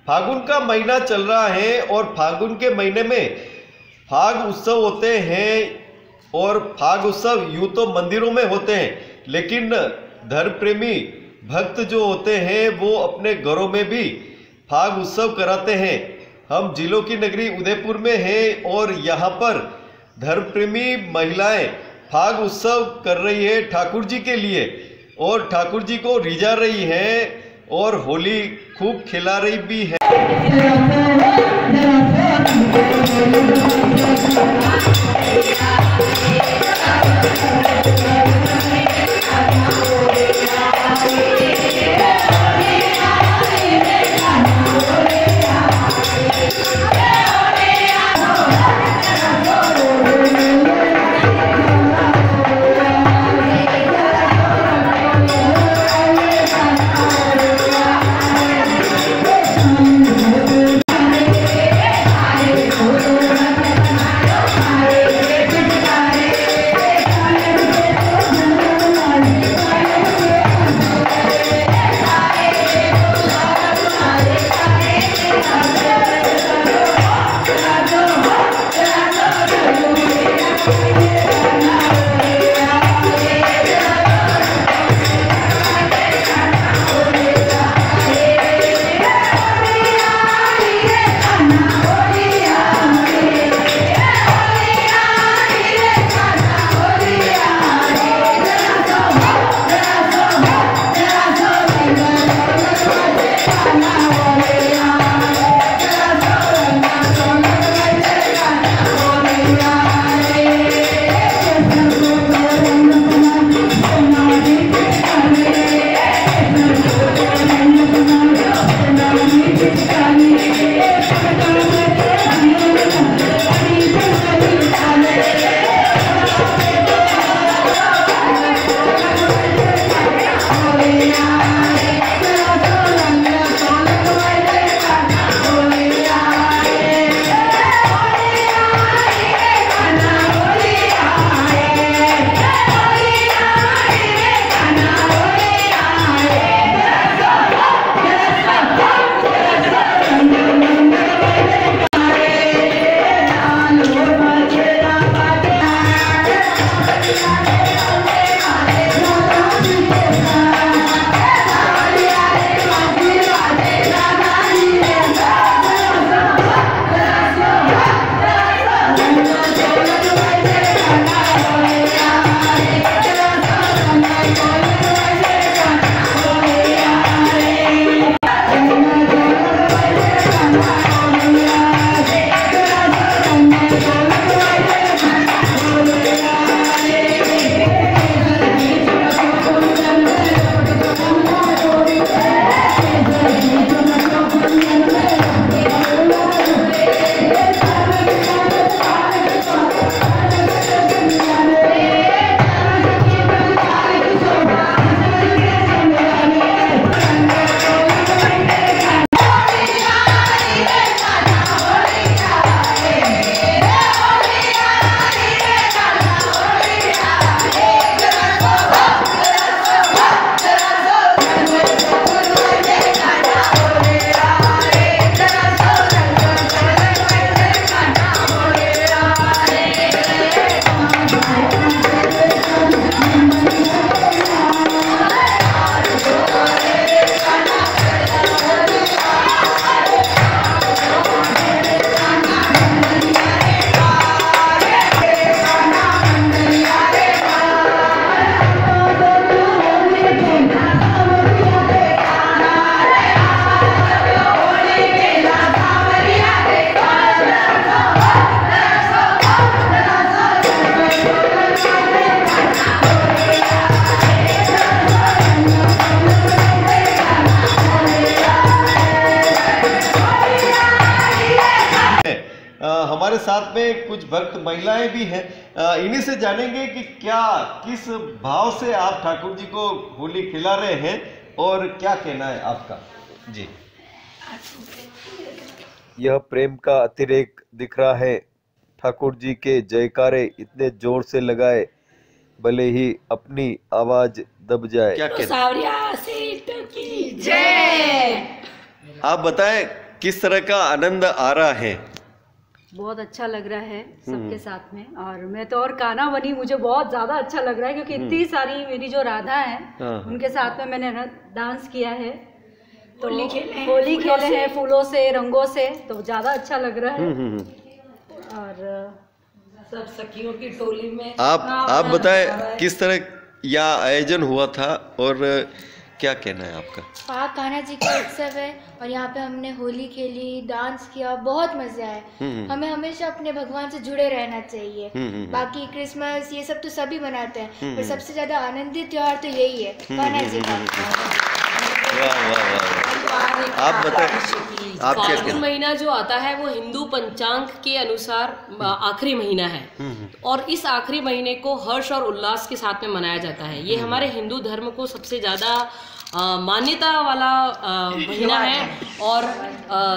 फागुन का महीना चल रहा है और फागुन के महीने में फाग उत्सव होते हैं। और फाग उत्सव यूँ तो मंदिरों में होते हैं, लेकिन धर्म प्रेमी भक्त जो होते हैं वो अपने घरों में भी फाग उत्सव कराते हैं। हम जिलों की नगरी उदयपुर में हैं और यहाँ पर धर्म प्रेमी महिलाएं फाग उत्सव कर रही है ठाकुर जी के लिए, और ठाकुर जी को रिझा रही है और होली खूब खिला रही भी है। हमारे साथ में कुछ भक्त महिलाएं भी हैं, इन्हीं से जानेंगे कि क्या किस भाव से आप ठाकुर जी को होली खिला रहे हैं और क्या कहना है आपका। जी, यह प्रेम का अतिरेक दिख रहा है। ठाकुर जी के जयकारे इतने जोर से लगाए भले ही अपनी आवाज दब जाए। क्या कहते हैं? जय। आप बताएं किस तरह का आनंद आ रहा है? बहुत अच्छा लग रहा है सबके साथ में। और मैं तो और कान्हा बनी, मुझे बहुत ज़्यादा अच्छा लग रहा है क्योंकि इतनी सारी मेरी जो राधा है उनके साथ में मैंने डांस किया है, तो होली खेले हैं फूलों से, रंगों से, तो ज़्यादा अच्छा लग रहा है। और सब सखियों की टोली में आप बताएं किस तरह यह आयोजन हुआ था और क्या कहना है आपका? फाग कान्हा जी का उत्सव है और यहाँ पे हमने होली खेली, डांस किया, बहुत मजा आया। हमें हमेशा अपने भगवान से जुड़े रहना चाहिए। बाकी क्रिसमस ये सब तो सभी मनाते हैं, पर सबसे ज्यादा आनंदित त्योहार तो यही है, कान्हा जी का। वाह वाह वाह, आप बताएं आप क्या फाल्गुन महीना जो आता है वो हिंदू पंचांग के अनुसार आखिरी महीना है और इस आखिरी महीने को हर्ष और उल्लास के साथ में मनाया जाता है। ये हमारे हिंदू धर्म को सबसे ज़्यादा मान्यता वाला महीना है और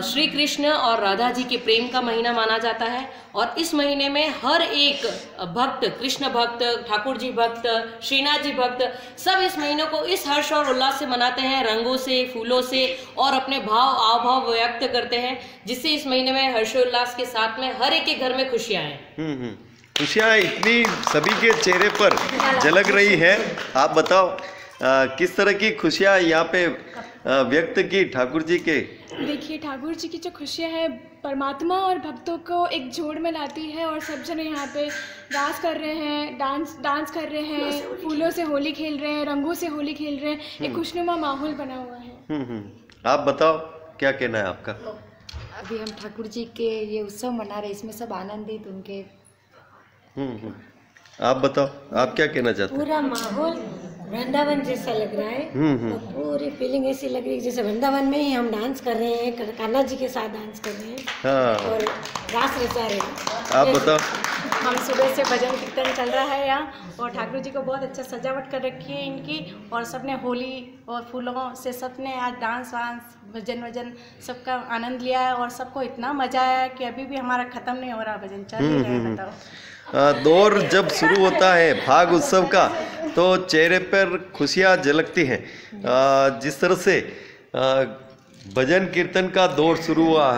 श्री कृष्ण और राधा जी के प्रेम का महीना माना जाता है। और इस महीने में हर एक भक्त, कृष्ण भक्त, ठाकुर जी भक्त, श्रीनाथ जी भक्त, सब इस महीने को इस हर्ष और उल्लास से मनाते हैं, रंगों से, फूलों से, और अपने भाव व्यक्त करते हैं, जिससे इस महीने में हर्षोल्लास के साथ में हर एक के घर में खुशियाँ हैं। खुशियाँ इतनी सभी के चेहरे पर झलक रही है। आप बताओ किस तरह की खुशियाँ यहाँ पे व्यक्त की ठाकुर जी के? देखिए, ठाकुर जी की जो खुशियाँ हैं परमात्मा और भक्तों को एक जोड़ में लाती है और सब जने यहाँ पे डांस कर रहे हैं, डांस कर रहे हैं, फूलों से होली खेल रहे हैं, रंगों से होली खेल रहे हैं, एक खुशनुमा माहौल बना हुआ है। आप बताओ क्या कहना है आपका? अभी हम ठाकुर जी के ये उत्सव मना रहे हैं, इसमें सब आनंदित उनके। आप बताओ आप क्या कहना चाहते हैं? पूरा माहौल वृंदावन जैसा लग रहा है और पूरी फीलिंग ऐसी लग रही है जैसे वृंदावन में ही हम डांस कर रहे हैं, कान्हा जी के साथ डांस कर रहे हैं और रास रचा रहे हैं। आप बताओ। हम सुबह से भजन कीर्तन चल रहा है यहाँ और ठाकुर जी को बहुत अच्छा सजावट कर रखी है इनकी, और सबने होली और फूलों से सबने आज डांस वांस भजन सबका आनंद लिया है और सबको इतना मजा आया कि अभी भी हमारा खत्म नहीं हो रहा, भजन चल ही रहा है। बताओ, दौर जब शुरू होता है फाग उत्सव का तो चेहरे पर खुशियाँ झलकती हैं। जिस तरह से भजन कीर्तन का दौर शुरू हुआ,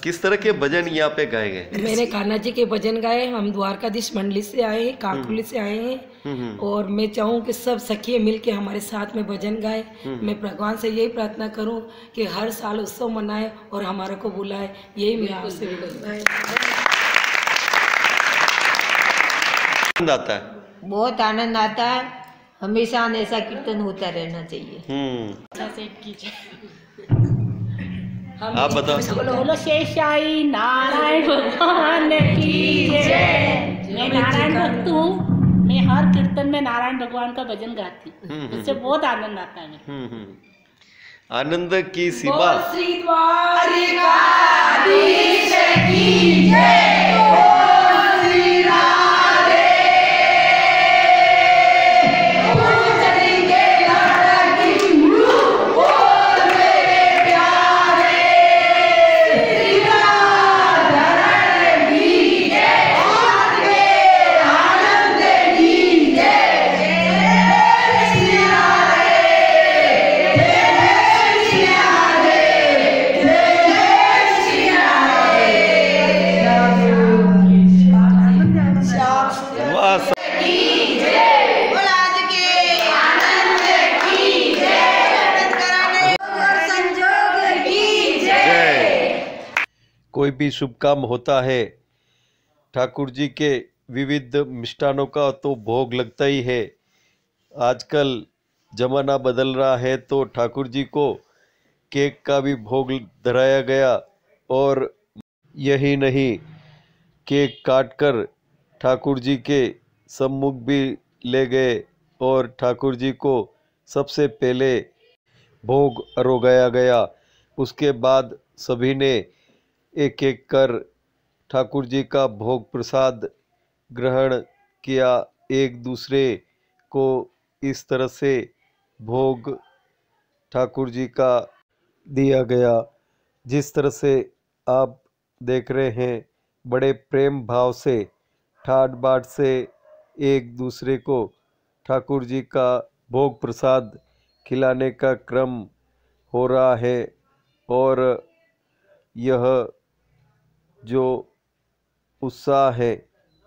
किस तरह के भजन यहाँ पे गाए गए? मैंने कान्हा जी के भजन गाए। हम द्वारकाधीश मंडली से आए हैं, काकुली से आए हैं और मैं चाहूँ कि सब सखिए मिल के हमारे साथ में भजन गाए। मैं भगवान से यही प्रार्थना करूँ कि हर साल उत्सव मनाए और हमारे को बुलाए, यही मैं आपसे विनती है। आनंद आता है, बहुत आनंद आता है। हमेशा ऐसा कीर्तन होता रहना चाहिए। आप बताओ। बोलो शेषाई नारायण भगवान की जय। मैं नारायण भक्त हूँ, मैं हर कीर्तन में नारायण भगवान का भजन गाती हूँ, इससे बहुत आनंद आता है। आनंद की सीमा। श्री द्वारिकाधीश की जय। कोई भी शुभ काम होता है, ठाकुर जी के विविध मिष्ठानों का तो भोग लगता ही है। आजकल जमाना बदल रहा है तो ठाकुर जी को केक का भी भोग धराया गया, और यही नहीं, केक काटकर ठाकुर जी के सम्मुख भी ले गए और ठाकुर जी को सबसे पहले भोग अरोगाया गया। उसके बाद सभी ने एक एक कर ठाकुर जी का भोग प्रसाद ग्रहण किया। एक दूसरे को इस तरह से भोग ठाकुर जी का दिया गया। जिस तरह से आप देख रहे हैं, बड़े प्रेम भाव से, ठाट बाट से एक दूसरे को ठाकुर जी का भोग प्रसाद खिलाने का क्रम हो रहा है। और यह जो उत्साह है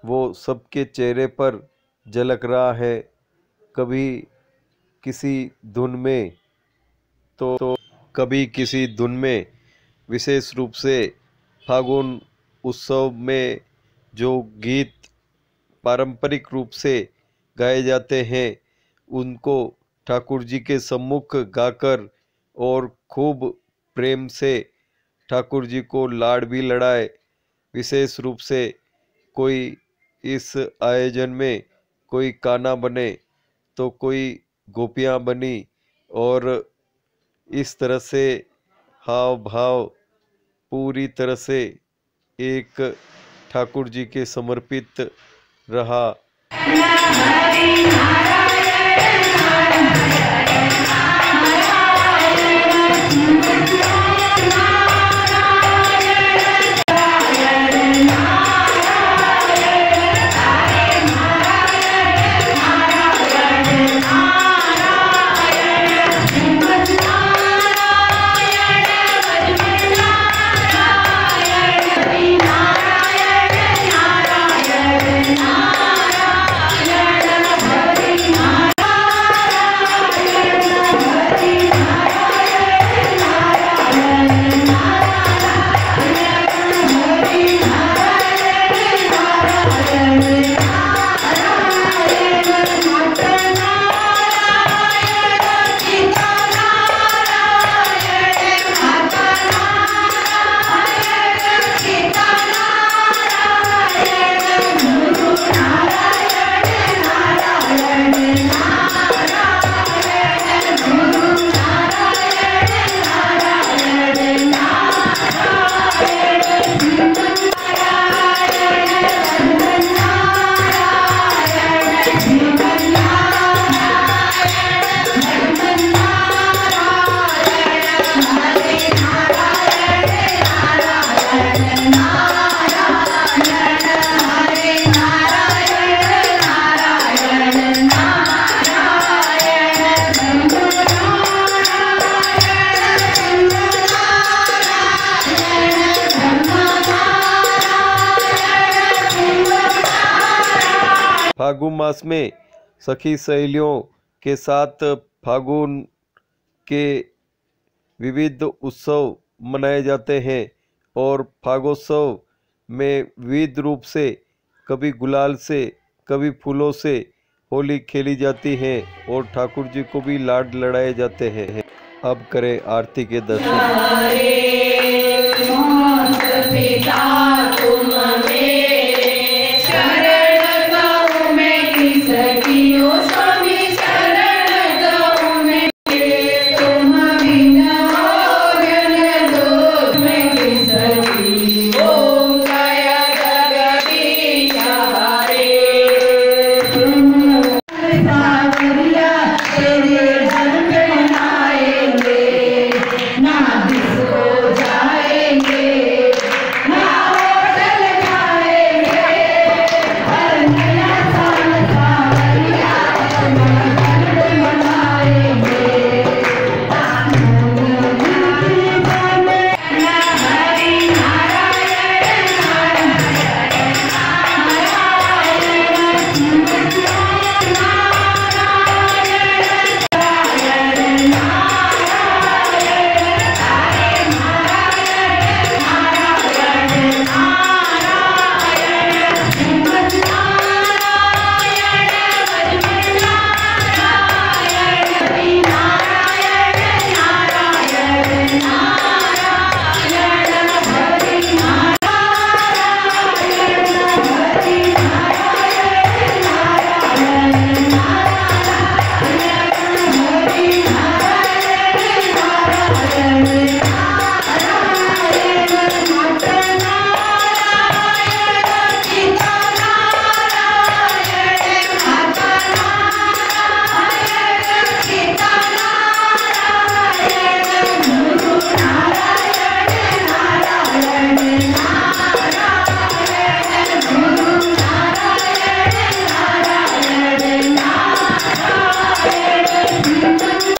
वो सबके चेहरे पर झलक रहा है। कभी किसी धुन में तो कभी किसी धुन में। विशेष रूप से फागुन उत्सव में जो गीत पारंपरिक रूप से गाए जाते हैं उनको ठाकुर जी के सम्मुख गाकर और खूब प्रेम से ठाकुर जी को लाड़ भी लड़ाए। विशेष रूप से कोई इस आयोजन में कोई कान्हा बने तो कोई गोपियाँ बनी और इस तरह से हाव भाव पूरी तरह से एक ठाकुर जी के समर्पित रहा। फागुन मास में सखी सहेलियों के साथ फागुन के विविध उत्सव मनाए जाते हैं और फागोत्सव में विविध रूप से कभी गुलाल से कभी फूलों से होली खेली जाती है और ठाकुर जी को भी लाड लड़ाए जाते हैं। अब करें आरती के दर्शन।